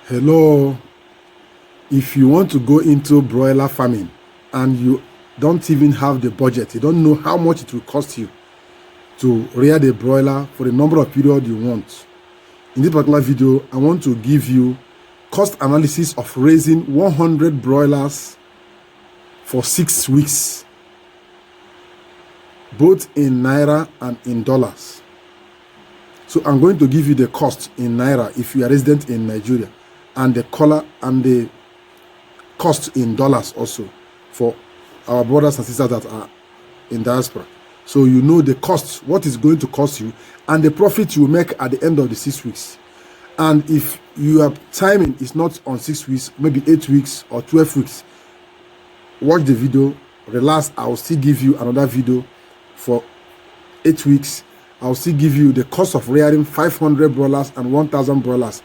Hello, if you want to go into broiler farming and you don't even have the budget, you don't know how much it will cost you to rear the broiler for the number of period you want. In this particular video, I want to give you cost analysis of raising 100 broilers for 6 weeks, both in Naira and in dollars. So I'm going to give you the cost in Naira if you are resident in Nigeria, and the color and the cost in dollars also for our brothers and sisters that are in diaspora. So you know the cost, what is going to cost you, and the profit you will make at the end of the 6 weeks. And if your timing is not on 6 weeks, maybe 8 weeks or 12 weeks, watch the video, relax. I will still give you another video for 8 weeks. I will still give you the cost of rearing 500 broilers and 1,000 broilers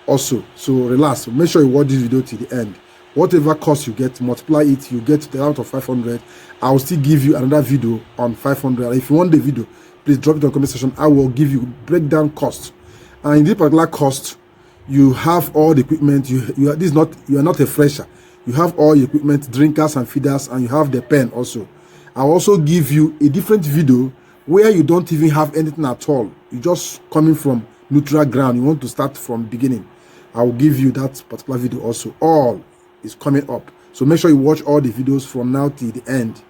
also. So relax, make sure you watch this video to the end. Whatever cost you get, multiply it, you get the amount of 500. I will still give you another video on 500. If you want the video, please drop it in the comment section. I will give you breakdown cost. And in this particular cost, you have all the equipment. You are not a fresher. You have all your equipment, drinkers and feeders, and you have the pen also. I'll also give you a different video where you don't even have anything at all. You just coming from neutral ground. You want to start from beginning. I will give you that particular video also. All is coming up. So make sure you watch all the videos from now till the end.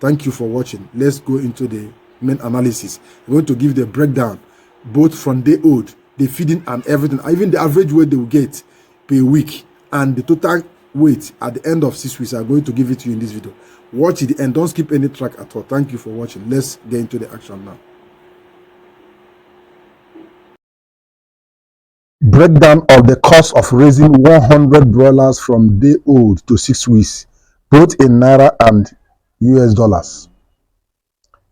Thank you for watching. Let's go into the main analysis. I'm going to give the breakdown, both from day old, the feeding and everything, even the average weight they will get per week, and the total weight at the end of 6 weeks. I'm going to give it to you in this video. Watch it and don't skip any track at all. Thank you for watching. Let's get into the action now. Breakdown of the cost of raising 100 broilers from day old to 6 weeks, both in Naira and US dollars.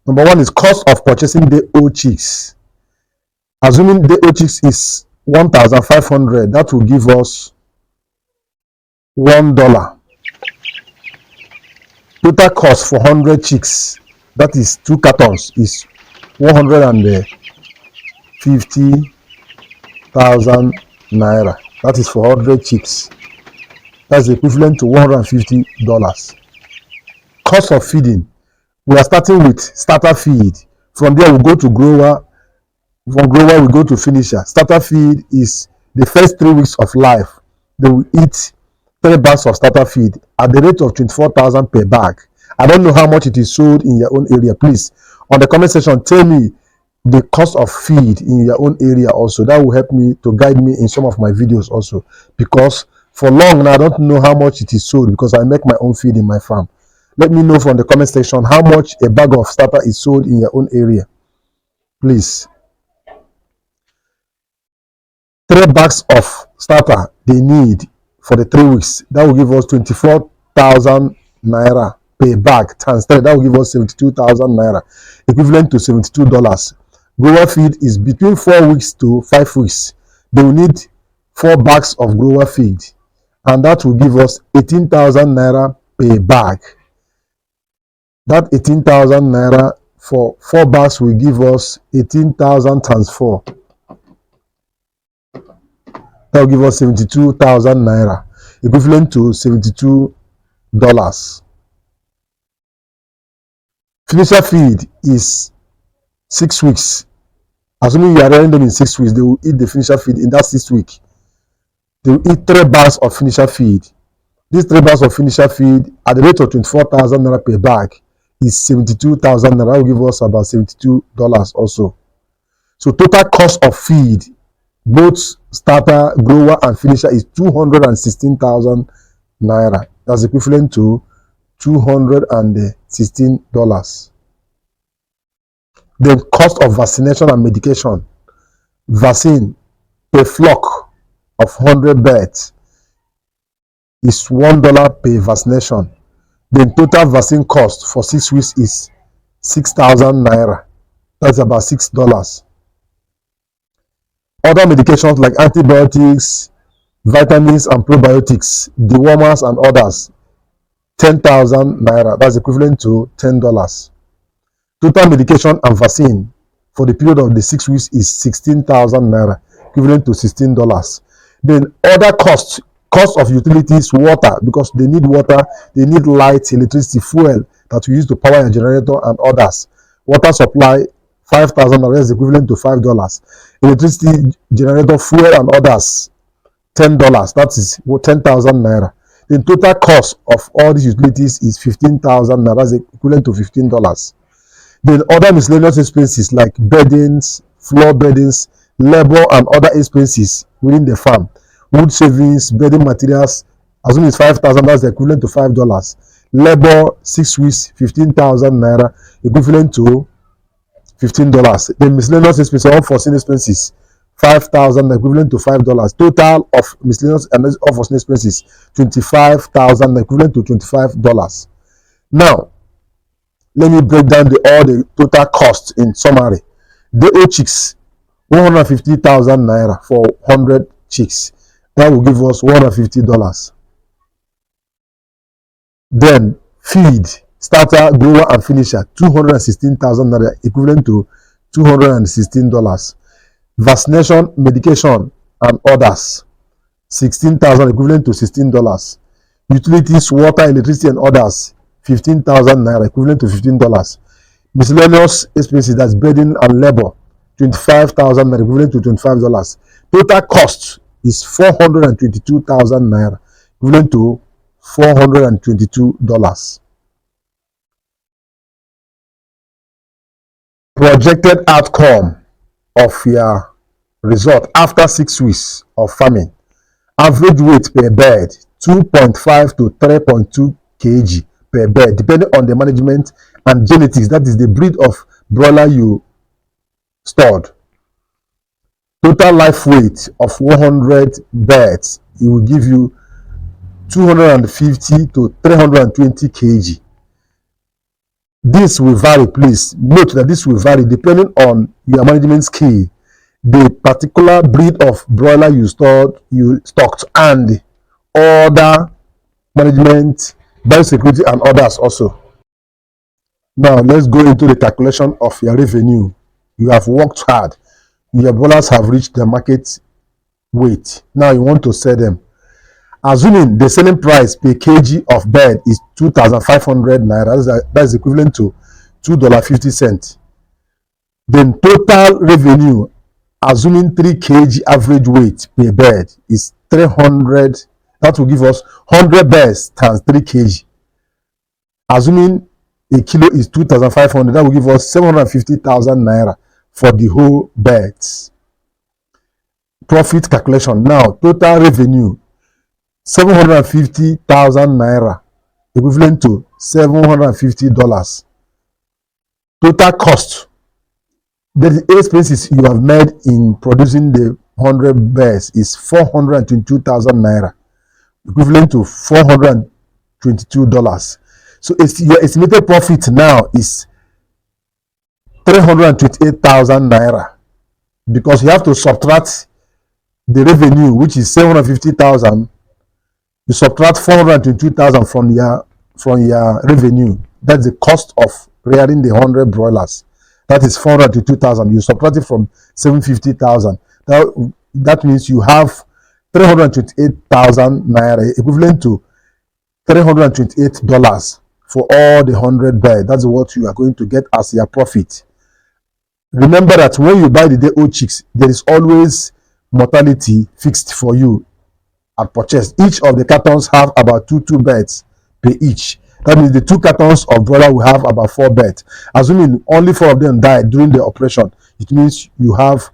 Number one is cost of purchasing day old chicks. Assuming day old chicks is 1,500, that will give us $1. Total cost for 100 chicks, that is 2 cartons, is 150,000 Naira. That is for 100 chicks. That's equivalent to $150. Cost of feeding. We are starting with starter feed. From there we go to grower. From grower we go to finisher. Starter feed is the first 3 weeks of life. They will eat 3 bags of starter feed at the rate of 24,000 per bag. I don't know how much it is sold in your own area. Please, on the comment section, tell me the cost of feed in your own area also. That will help me to guide me in some of my videos also, because for long now I don't know how much it is sold, because I make my own feed in my farm. Let me know from the comment section how much a bag of starter is sold in your own area, please. 3 bags of starter they need for the 3 weeks. That will give us 24,000 Naira per bag times 3. That will give us 72,000 Naira, equivalent to $72. Grower feed is between 4 weeks to 5 weeks. They will need 4 bags of grower feed, and that will give us 18,000 Naira per bag. That 18,000 Naira for 4 bags will give us 18,000 times 4. That will give us 72,000 Naira, equivalent to $72. Finisher feed is 6 weeks. Assuming you are rearing them in 6 weeks, they will eat the finisher feed in that 6th week. They will eat 3 bags of finisher feed. These 3 bags of finisher feed at the rate of 24,000 Naira per bag is 72,000 Naira. That will give us about $72 also. So total cost of feed, both starter, grower and finisher, is 216,000 Naira. That's equivalent to $216. The cost of vaccination and medication. Vaccine per flock of 100 birds is $1 per vaccination. The total vaccine cost for 6 weeks is 6,000 Naira. That's about $6. Other medications like antibiotics, vitamins and probiotics, dewormers and others, 10,000 Naira. That's equivalent to $10. Total medication and vaccine for the period of the 6 weeks is 16,000 Naira, equivalent to $16. Then other costs, cost of utilities, water, because they need water, they need light, electricity, fuel that we use to power a generator and others. Water supply, 5,000 is equivalent to $5. Electricity, generator, fuel and others, $10. That is 10,000 naira. The total cost of all these utilities is 15,000 naira, that's equivalent to $15. Then other miscellaneous expenses like beddings, floor beddings, labor and other expenses within the farm, wood savings, bedding materials, assuming it's 5,000, that's equivalent to $5. Labor, 6 weeks, 15,000 naira, equivalent to $15. The miscellaneous expenses, unforeseen expenses, 5,000 equivalent to $5. Total of miscellaneous and unforeseen expenses, 25,000 equivalent to $25. Now, let me break down all the total costs in summary. The chicks, 150,000 naira for 100 chicks. That will give us $150. Then feed, starter, grower and finisher, 216,000 naira, equivalent to $216. Vaccination, medication and others, 16,000, equivalent to $16. Utilities, water, electricity and others, 15,000 naira, equivalent to $15. Miscellaneous expenses, that's bedding and labor, 25,000 naira, equivalent to $25. Total cost is 422,000 naira, equivalent to $422. Projected outcome of your result after 6 weeks of farming. Average weight per bird, 2.5 to 3.2 kg per bird, depending on the management and genetics, that is the breed of broiler you stored. Total life weight of 100 birds, it will give you 250 to 320 kg. This will vary. Please note that this will vary depending on your management skill, the particular breed of broiler you stocked, and other management, biosecurity and others also. Now let's go into the calculation of your revenue. You have worked hard, your broilers have reached the market weight. Now you want to sell them. Assuming the selling price per kg of bird is 2,500 naira, that is equivalent to $2.50. Then total revenue, assuming 3 kg average weight per bird, is 300. That will give us 100 birds times 3 kg. Assuming a kilo is 2,500, that will give us 750,000 naira for the whole birds. Profit calculation. Now, total revenue, 750,000 naira, equivalent to $750. Total cost, the expenses you have made in producing the 100 birds is 422,000 naira, equivalent to $422. So your estimated profit now is 328,000 naira, because you have to subtract the revenue, which is 750,000. You subtract 422,000 from your revenue. That's the cost of rearing the 100 broilers. That is 422,000. You subtract it from 750,000. That means you have 328,000 naira, equivalent to $328 for all the 100 birds. That's what you are going to get as your profit. Remember that when you buy the day-old chicks, there is always mortality fixed for you at purchase. Each of the cartons have about two birds per each. That means the 2 cartons of broiler will have about 4 birds. Assuming only 4 of them died during the operation, it means you have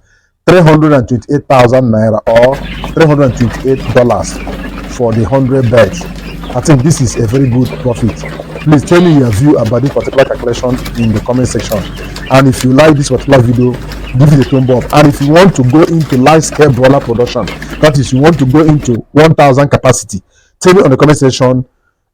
328,000 naira or $328 for the 100 birds. I think this is a very good profit. Please tell me your view about this particular calculation in the comment section. And if you like this particular video, give it a thumb up. And if you want to go into large scale broiler production, that is, you want to go into 1,000 capacity, tell me on the comment section.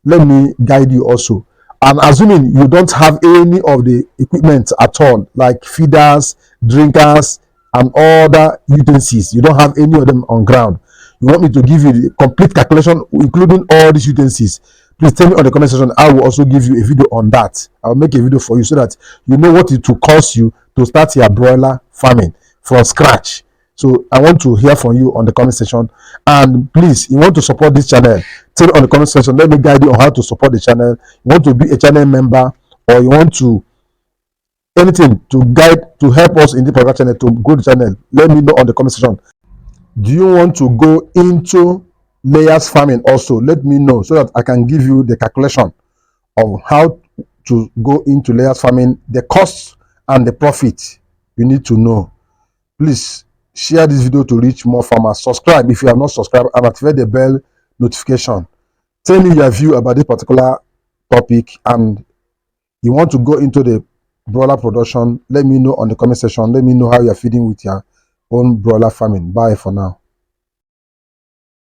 Let me guide you also. And assuming you don't have any of the equipment at all, like feeders, drinkers and other utensils, you don't have any of them on ground, you want me to give you the complete calculation including all these utensils, please tell me on the comment section. I will also give you a video on that. I'll make a video for you so that you know what it will cost you to start your broiler farming from scratch. So I want to hear from you on the comment section. And please, you want to support this channel, tell me on the comment section. Let me guide you on how to support the channel. You want to be a channel member, or you want to anything to guide to help us in the particular channel to grow the channel, let me know on the comment section. Do you want to go into layers farming also? Let me know so that I can give you the calculation of how to go into layers farming, the costs and the profit you need to know. Please share this video to reach more farmers. Subscribe if you have not subscribed, and activate the bell notification. Tell me your view about this particular topic, and you want to go into the broiler production, let me know on the comment section. Let me know how you're feeding with your own broiler farming. Bye for now.